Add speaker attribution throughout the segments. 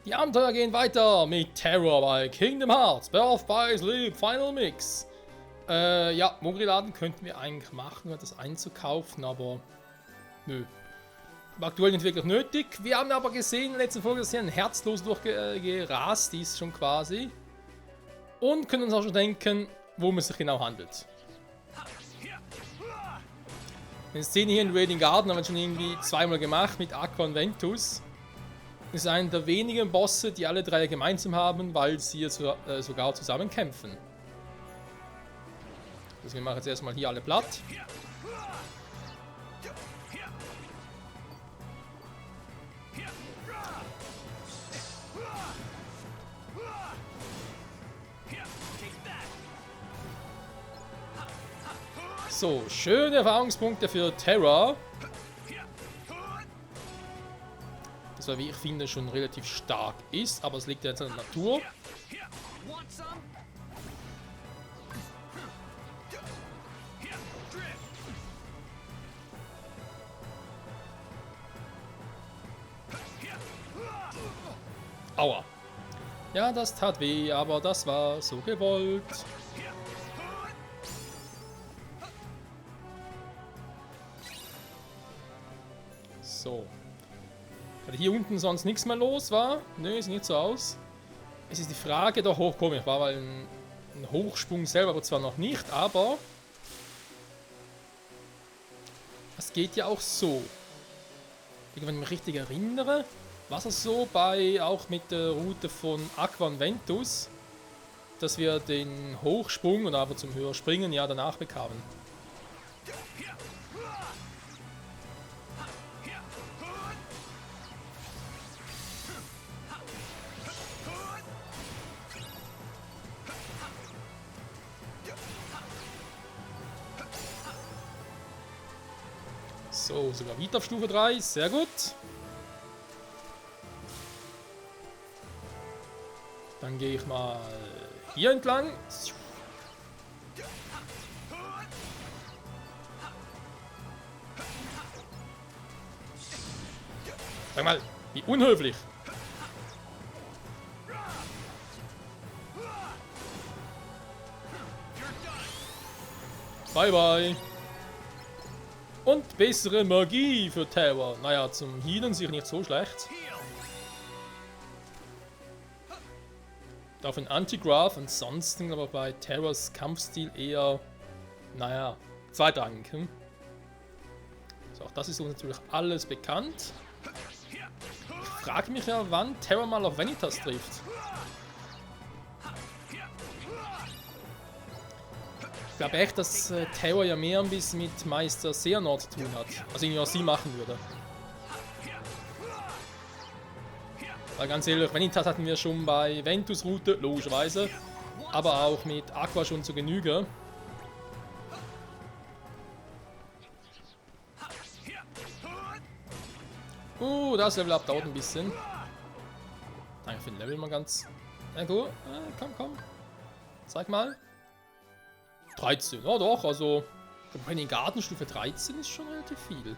Speaker 1: Die Abenteuer gehen weiter mit Terror bei Kingdom Hearts, Birth by Sleep, Final Mix. Ja, Mogri-Laden könnten wir eigentlich machen, um das einzukaufen, aber nö. Aktuell nicht wirklich nötig. Wir haben aber gesehen in der letzten Folge, dass hier ein Herzlos durchgerast ist schon quasi. Und können uns auch schon denken, worum es sich genau handelt. Die Szene hier in Radiant Garden haben wir schon irgendwie zweimal gemacht mit Aqua und Ventus. Das ist einer der wenigen Bosse, die alle drei gemeinsam haben, weil sie sogar zusammen kämpfen. Deswegen machen wir jetzt erstmal hier alle platt. So, schöne Erfahrungspunkte für Terra. Das war, wie ich finde, schon relativ stark ist, aber es liegt ja jetzt an der Natur. Aua. Ja, das tat weh, aber das war so gewollt. So. Hatte hier unten sonst nichts mehr los war? Nö, sieht nicht so aus. Es ist die Frage, doch hochkommen. Ich war mal ein Hochsprung selber, aber zwar noch nicht, aber es geht ja auch so. Wenn ich mich richtig erinnere, war es so bei auch mit der Route von Aqua und Ventus, dass wir den Hochsprung und aber zum Höherspringen ja danach bekamen. So, sogar wieder auf Stufe 3, sehr gut. Dann gehe ich mal hier entlang. Sag mal, wie unhöflich. Bye bye. Und bessere Magie für Terra. Naja, zum Healen sicher nicht so schlecht. Auf ein Anti-Graph, ansonsten aber bei Terras Kampfstil eher, naja, zweitrangig. So, auch das ist uns natürlich alles bekannt. Ich frage mich ja, wann Terra mal auf Vanitas trifft. Ich glaube echt, dass Terra ja mehr ein bisschen mit Meister Xehanort zu tun hat. Also irgendwie was sie machen würde. Weil ganz ehrlich, Vanitas hatten wir schon bei Ventus Route, logischerweise. Aber auch mit Aqua schon zu Genüge. Das Level Up dauert ein bisschen. Danke für den Level mal ganz. Na gut, komm. Zeig mal. 13, ja doch, also bei den Gartenstufe 13 ist schon relativ viel.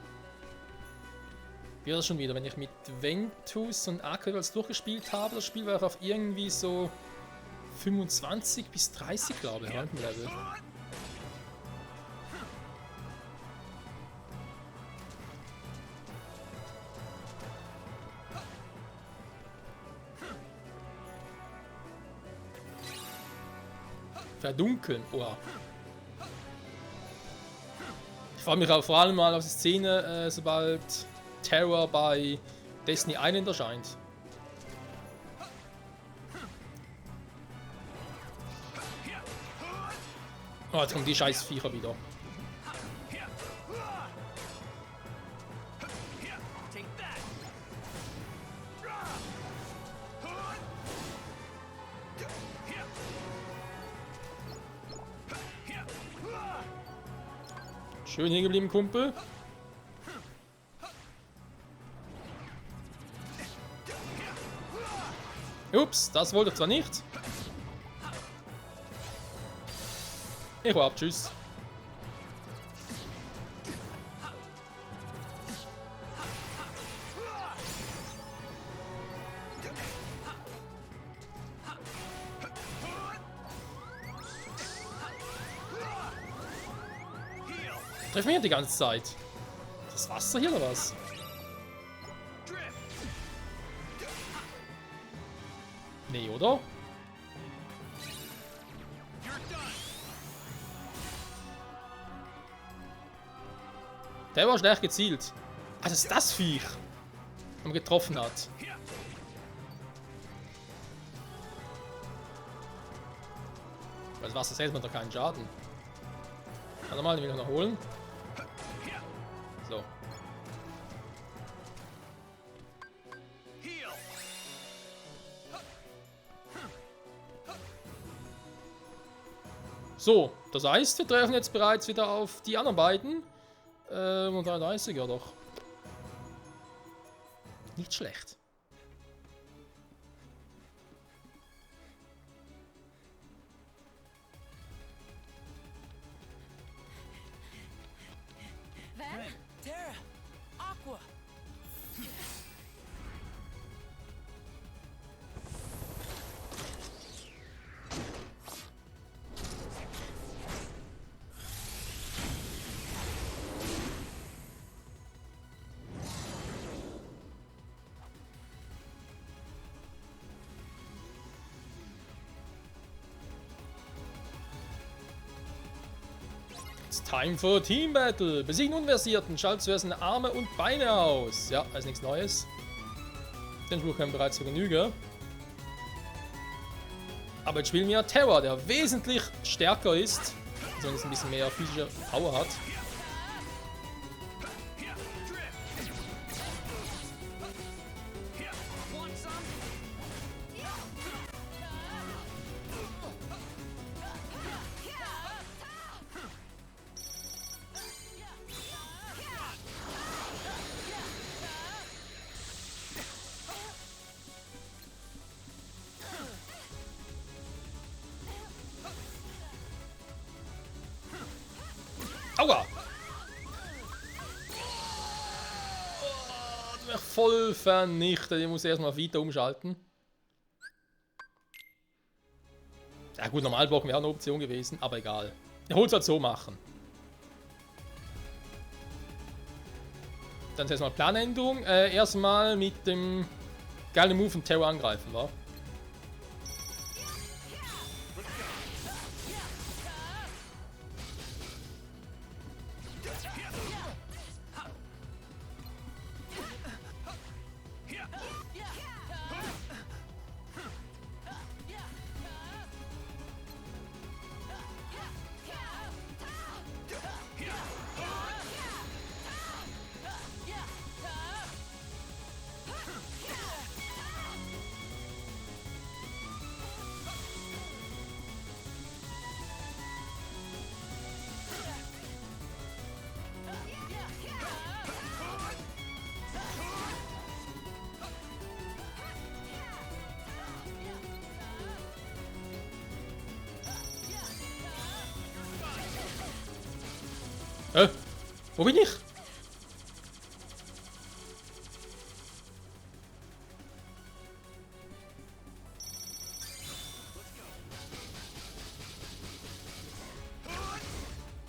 Speaker 1: Wie war das schon wieder, wenn ich mit Ventus und Aqua durchgespielt habe, das Spiel war auf irgendwie so 25 bis 30, glaube ich, Level. Verdunkeln, oh. Ich freue mich auch vor allem mal auf die Szene, sobald Terra bei Destiny Island erscheint. Oh, jetzt kommen die scheiß Viecher wieder. Schön hier geblieben, Kumpel. Ups, das wollte ich zwar nicht. Ich war ab, tschüss. Treff mich die ganze Zeit. Das Wasser hier oder was? Nee, oder? Der war schlecht gezielt. Ah, das ist das Viech, das man getroffen hat. Weil das Wasser selbst macht doch keinen Schaden. Warte mal, den will ich noch holen. So. So, das heißt, wir treffen jetzt bereits wieder auf die anderen beiden. Und 33er doch. Nicht schlecht.
Speaker 2: Ven, Terra, Aqua.
Speaker 1: It's time for Team Battle. Besiegen Unversierten, schalt zuerst seine Arme und Beine aus. Ja, da ist nichts Neues. Den Spruch haben wir bereits zur Genüge. Aber jetzt spielen wir Terra, der wesentlich stärker ist. Zumindest ein bisschen mehr physische Power hat. Aua! Oh, voll vernichtet. Ich muss erstmal Vita umschalten. Ja gut, Normalblocken wäre eine Option gewesen, aber egal. Ich hol's halt so machen. Dann erstmal Planänderung. Erstmal mit dem geilen Move von Terror angreifen, wa? Wo bin ich?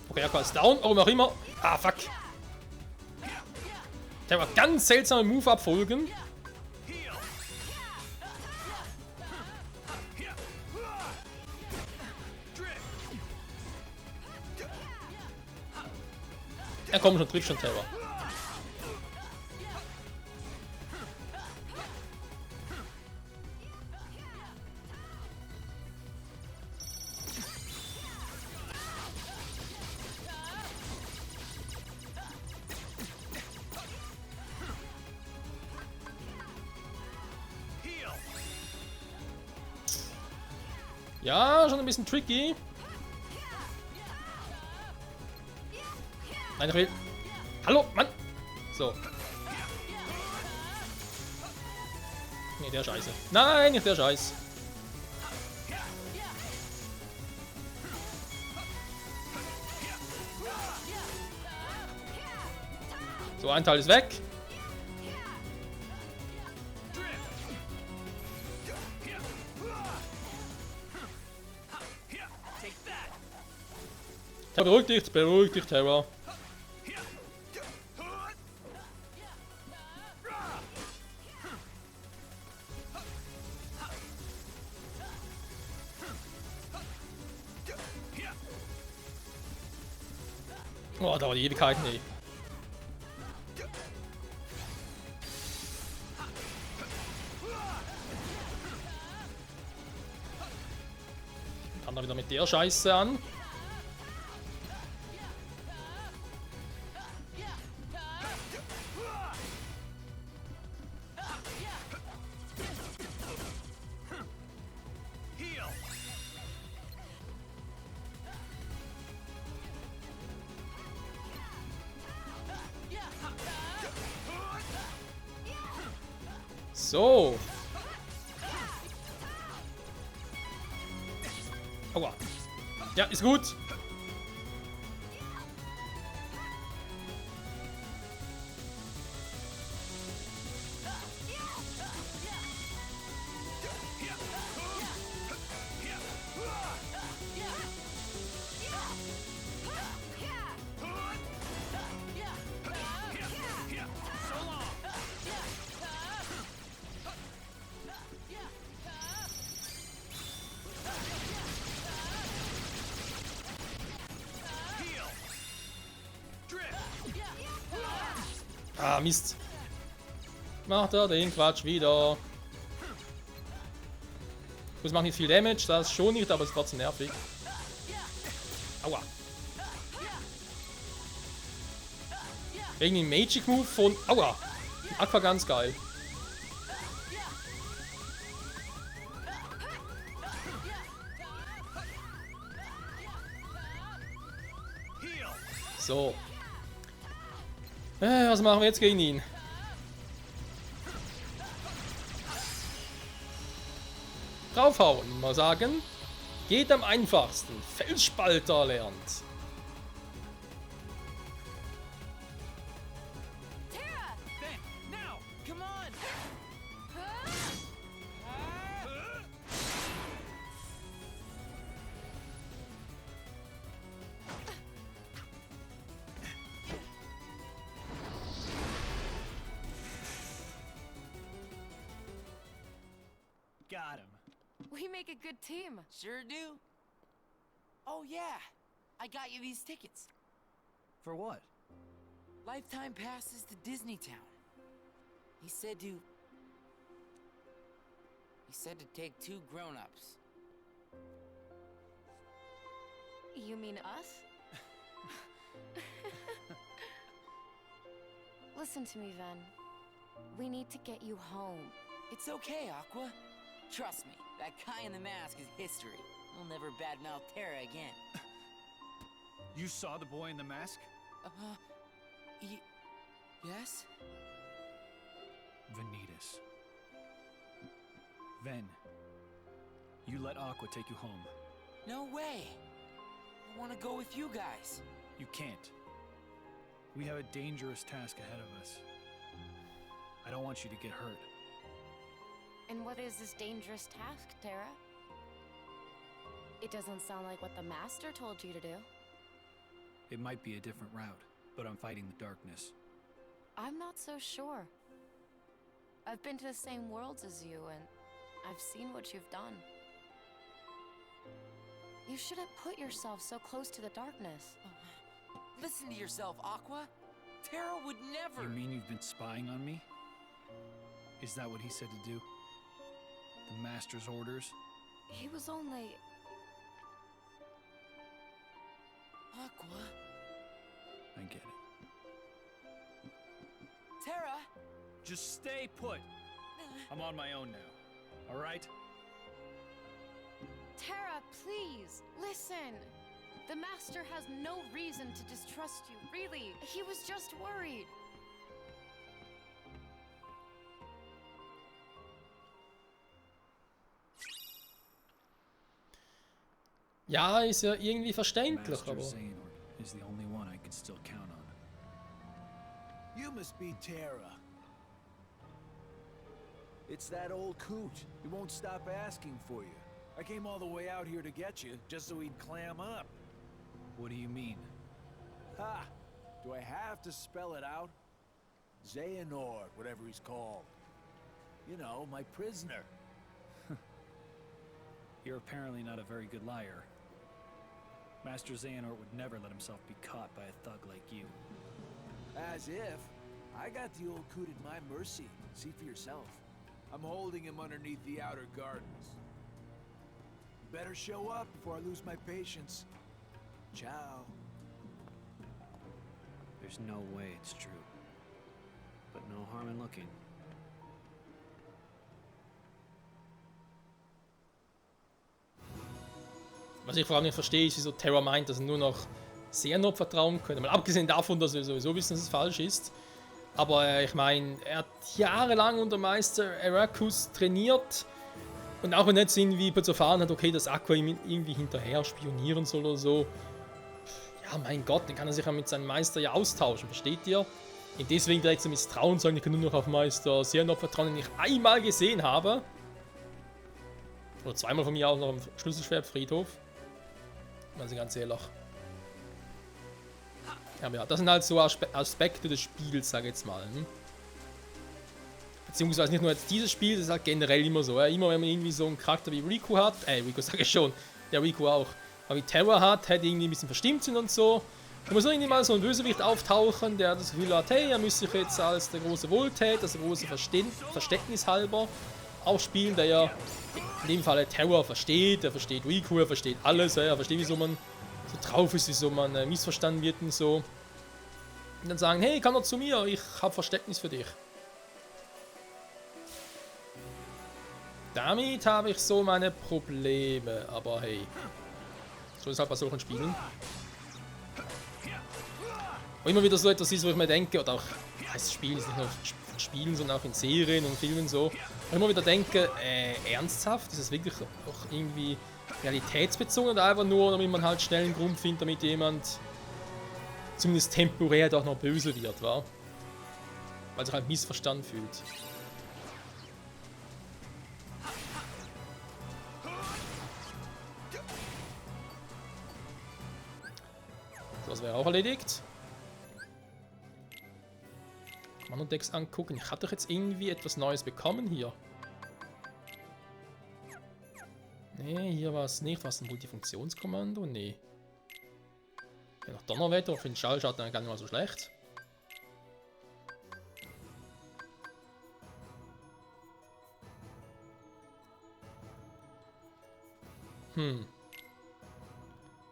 Speaker 1: Okay, er ist down, warum auch immer. Ah, fuck. Der war ganz seltsame Move abfolgen. Ja, komm schon, trifft schon Terror. Ja, schon ein bisschen tricky. Nein, ich will. Hallo, Mann! So. Nee, der Scheiße. Nein, nicht der Scheiß. So, ein Teil ist weg. Beruhig dich, Terror. Oh, dauert die Ewigkeiten, ey. Kann er wieder mit der Scheiße an. So. Aua. Ja, ist gut. Ah, Mist. Macht er den Quatsch wieder. Das macht nicht viel Damage, das schon nicht, aber es ist trotzdem nervig. Aua. Wegen dem Magic Move von... Aua. Aqua ganz geil. So. Was machen wir jetzt gegen ihn? Draufhauen, mal sagen. Geht am einfachsten. Felsspalter lernt.
Speaker 2: Terra!
Speaker 3: Ben, now!
Speaker 2: Come on!
Speaker 3: Got him.
Speaker 2: We make a good team.
Speaker 4: Sure do. Oh yeah, I got you these tickets.
Speaker 3: For what?
Speaker 4: Lifetime passes to Disney Town. He said to take 2 grown-ups.
Speaker 2: You mean us? Listen to me, Ven. We need to get you home.
Speaker 4: It's okay, Aqua. Trust me, that guy in the mask is history. We'll never badmouth Terra again.
Speaker 3: You saw the boy in the mask?
Speaker 4: Yes?
Speaker 3: Vanitas. Ven, you let Aqua take you home.
Speaker 4: No way. I want to go with you guys.
Speaker 3: You can't. We have a dangerous task ahead of us. I don't want you to get hurt.
Speaker 2: And what is this dangerous task, Terra? It doesn't sound like what the Master told you to do.
Speaker 3: It might be a different route, but I'm fighting the darkness.
Speaker 2: I'm not so sure. I've been to the same worlds as you, and I've seen what you've done. You shouldn't put yourself so close to the darkness.
Speaker 4: Listen to yourself, Aqua. Terra would never.
Speaker 3: You mean you've been spying on me? Is that what he said to do? The Master's orders?
Speaker 2: He was only...
Speaker 4: Aqua.
Speaker 3: I get it.
Speaker 4: Terra.
Speaker 3: Just stay put. I'm on my own now. All right?
Speaker 2: Terra, please, listen. The Master has no reason to distrust you, really. He was just worried.
Speaker 1: Ja, ist ja irgendwie verständlich,
Speaker 3: Master
Speaker 1: aber...
Speaker 3: Xehanort is the only one I can still count on.
Speaker 5: You must be Terra. It's that old coot. He won't stop asking for you. I came all the way out here to get you, just so he'd clam up.
Speaker 3: What do you mean?
Speaker 5: Ha! Do I have to spell it out? Xehanort, whatever he's called. You know, my prisoner.
Speaker 3: You're apparently not a very good liar. Master Xehanort would never let himself be caught by a thug like you.
Speaker 5: As if. I got the old coot at my mercy. See for yourself. I'm holding him underneath the outer gardens. You better show up before I lose my patience. Ciao.
Speaker 3: There's no way it's true. But no harm in looking.
Speaker 1: Was ich vor allem nicht verstehe, ist, wieso Terra meint, dass er nur noch Xehanort vertrauen können. Mal abgesehen davon, dass wir sowieso wissen, dass es falsch ist. Aber ich meine, er hat jahrelang unter Meister Eraqus trainiert. Und auch wenn er jetzt irgendwie so erfahren hat, okay, dass Aqua ihm irgendwie hinterher spionieren soll oder so. Ja, mein Gott, dann kann er sich ja mit seinem Meister ja austauschen, versteht ihr? Und deswegen direkt so Misstrauen sagen, ich kann nur noch auf Meister Xehanort vertrauen, den ich einmal gesehen habe. Oder zweimal von mir auch noch am Schlüsselschwertfriedhof. Also ganz ehrlich. Aber ja, das sind halt so Aspekte des Spiels, sag ich jetzt mal. Hm? Beziehungsweise nicht nur jetzt dieses Spiel, das ist halt generell immer so. Ja? Immer wenn man irgendwie so einen Charakter wie Riku hat, Riku sag ich schon, der Riku auch, aber wie Terra hat, irgendwie ein bisschen verstimmt sind und so. Da muss irgendwie mal so ein Bösewicht auftauchen, der das Gefühl hat, hey, er müsste sich jetzt als der große Wohltät, als der große Verständnis halber auch spielen, der ja in dem Fall Terra versteht, er versteht Riku, er versteht alles, er versteht, wieso man so drauf ist, wieso man missverstanden wird und so. Und dann sagen, hey, komm doch zu mir, ich habe Verständnis für dich. Damit habe ich so meine Probleme, aber hey. So ist halt bei solchen Spielen. Und immer wieder so etwas ist, wo ich mir denke, oder auch, das Spiel ist nicht nur Spielen, sondern auch in Serien und Filmen so, wo ich immer wieder denke, ernsthaft, ist es wirklich auch irgendwie realitätsbezogen oder einfach nur, damit man halt schnell einen Grund findet, damit jemand zumindest temporär doch noch böse wird, wa? Weil sich halt missverstanden fühlt. So, das wäre auch erledigt. Kommando-Decks angucken. Ich hatte doch jetzt irgendwie etwas Neues bekommen hier. Nee, hier war es nicht. War es ein Multifunktionskommando? Nee. Ja, noch Donnerwetter. Für den Schall schaut dann gar nicht mal so schlecht.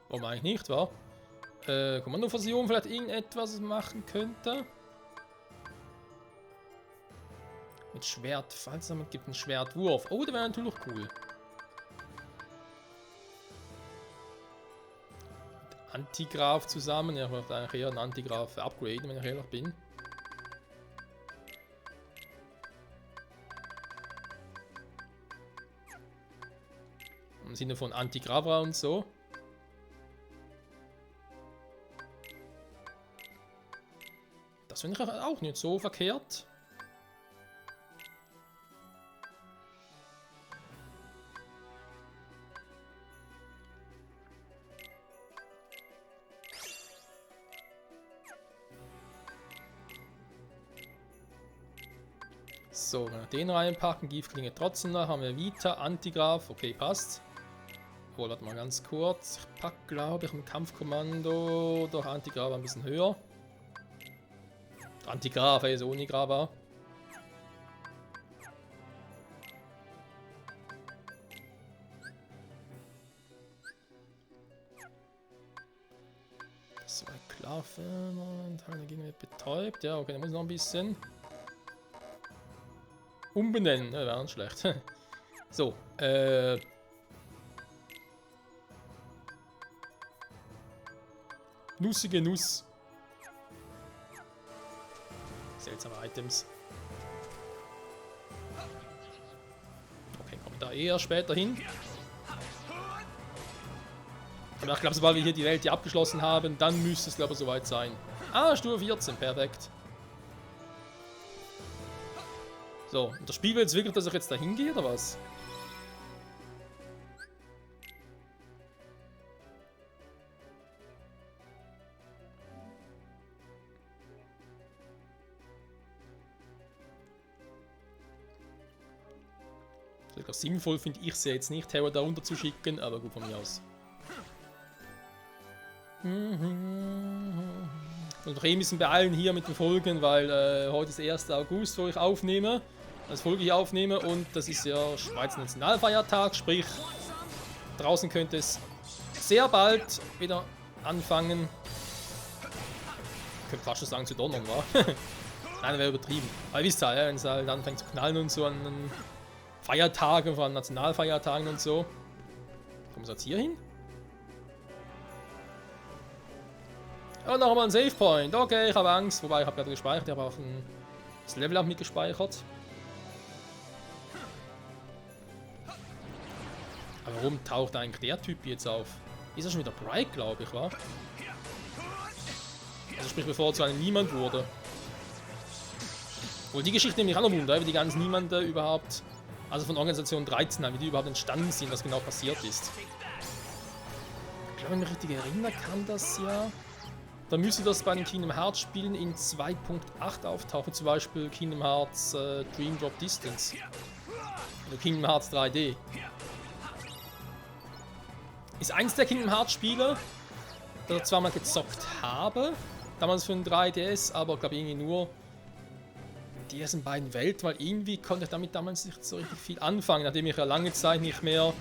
Speaker 1: Warum eigentlich nicht, wa? Kommandofusion vielleicht irgendetwas machen könnte. Mit Schwert, falls es gibt einen Schwertwurf. Oh, der wäre natürlich cool. Mit Antigraph zusammen. Ja, ich möchte eigentlich eher einen Antigraph upgraden, wenn ich ehrlich bin. Im Sinne von Antigravra und so. Das finde ich auch nicht so verkehrt. So, wenn wir den reinpacken, Giftklinge trotzdem noch, haben wir Vita, Antigraph, okay, passt. Oh, warte mal ganz kurz. Ich packe, glaube ich, im Kampfkommando doch Antigraph ein bisschen höher. Antigraph, ey, so Unigrava. Das war klar für und der Gegner wird betäubt. Ja, okay, dann muss ich noch ein bisschen umbenennen. Ja, wäre nicht schlecht. So, Nussige Nuss. Seltsame Items. Okay, kommen da eher später hin. Aber ich glaube, sobald wir hier die Welt hier abgeschlossen haben, dann müsste es, glaube ich, soweit sein. Ah, Stufe 14, perfekt. So, und das Spiel will jetzt wirklich, dass ich jetzt da hingehe, oder was? Sinnvoll finde ich es jetzt nicht, Terra da runter zu schicken, aber gut von mir aus. Und noch ein bisschen beeilen hier mit den Folgen, weil heute ist der 1. August, wo ich aufnehme. Als Folge hier aufnehme und das ist ja Schweizer Nationalfeiertag, sprich draußen könnte es sehr bald wieder anfangen. Ich könnte fast schon sagen zu donnern, wa? Nein, wäre übertrieben. Aber ihr wisst ja, wenn es halt anfängt zu knallen und so an den Feiertagen, vor allem Nationalfeiertagen und so. Kommen wir jetzt hier hin? Und nochmal ein Save Point. Okay, ich habe Angst. Wobei, ich habe gerade gespeichert. Ich habe auch das Level-Up mitgespeichert. Aber warum taucht eigentlich der Typ jetzt auf? Ist er schon wieder Bright, glaube ich, wa? Also sprich, bevor er zu einem Niemand wurde. Wohl die Geschichte nämlich auch noch Wunder, wie die ganzen Niemanden überhaupt, also von Organisation 13, wie die überhaupt entstanden sind, was genau passiert ist. Ich glaube, wenn ich mich richtig erinnern kann, das ja. Da müsste das bei den Kingdom Hearts Spielen in 2.8 auftauchen, zum Beispiel Kingdom Hearts Dream Drop Distance. Oder Kingdom Hearts 3D. Ist eins der Kingdom Hearts Spiele, das ich zwar mal gezockt habe, damals für den 3DS, aber glaube ich irgendwie nur die ersten beiden Welten, weil irgendwie konnte ich damit damals nicht so richtig viel anfangen, nachdem ich ja lange Zeit nicht mehr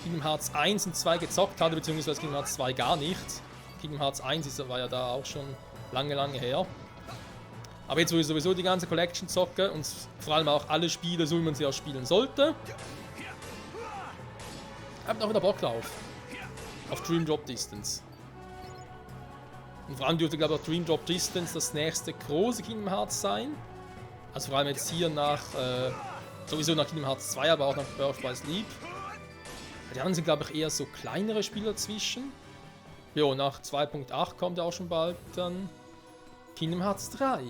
Speaker 1: Kingdom Hearts 1 und 2 gezockt hatte, beziehungsweise Kingdom Hearts 2 gar nicht. Kingdom Hearts 1 war ja da auch schon lange her. Aber jetzt, wo ich sowieso die ganze Collection zocke und vor allem auch alle Spiele, so wie man sie auch spielen sollte, habe ich auch wieder Bock drauf. Auf Dream Drop Distance. Und vor allem dürfte, glaube ich, auch Dream Drop Distance das nächste große Kingdom Hearts sein. Also vor allem jetzt hier nach, sowieso nach Kingdom Hearts 2, aber auch nach Birth by Sleep. Die anderen sind, glaube ich, eher so kleinere Spiele dazwischen. Jo, nach 2.8 kommt ja auch schon bald dann Kingdom Hearts 3.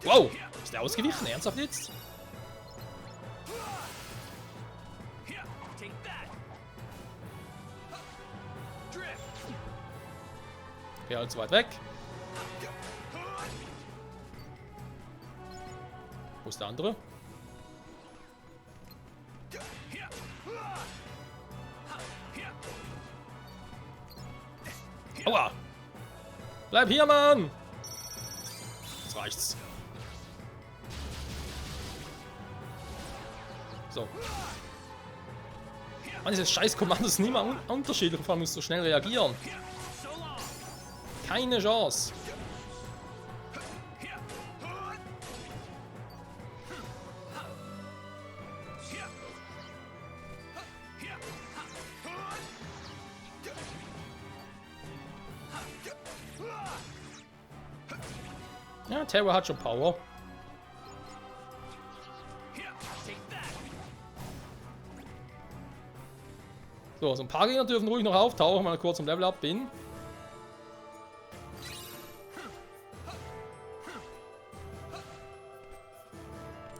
Speaker 1: Wow, ist der ausgewichen? Ernsthaft jetzt? Okay, allzu weit weg. Wo ist der andere? Aua! Bleib hier, Mann! Jetzt reicht's. So. Mann, diese scheiß Kommandos sind immer unterschiedlich, vor allem musst du schnell reagieren. Keine Chance. Ja, Terror hat schon Power. So, so ein paar Gegner dürfen ruhig noch auftauchen, wenn ich kurz im Level Up bin.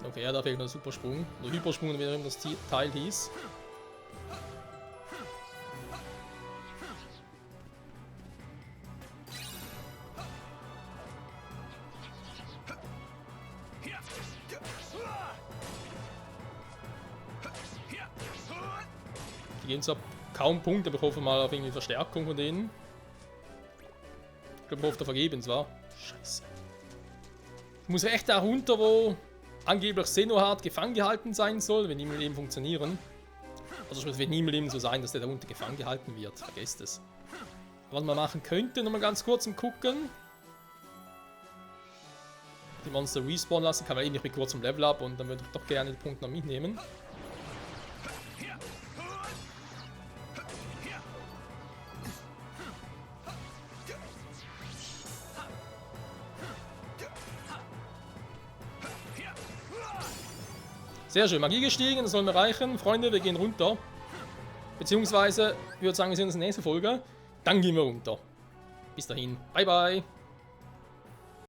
Speaker 1: Okay, ja, da fehlt noch ein Supersprung. Oder Hypersprung, wie immer das Teil hieß. Die gehen zwar kaum Punkte, aber ich hoffe mal auf irgendwie Verstärkung von denen. Ich glaube, ich hoffe, vergebens war. Scheiße. Ich muss echt da runter, wo angeblich Xenohard gefangen gehalten sein soll, wenn die im Leben funktionieren. Also es wird nie im Leben so sein, dass der da unten gefangen gehalten wird. Vergesst es. Was man machen könnte, nochmal ganz kurz im Gucken. Die Monster respawnen lassen, kann man eben nicht kurz zum Level Up und dann würde ich doch gerne die Punkte noch mitnehmen. Sehr schön, Magie gestiegen, das soll mir reichen. Freunde, wir gehen runter. Beziehungsweise, ich würde sagen, wir sehen uns in der nächsten Folge. Dann gehen wir runter. Bis dahin, bye bye.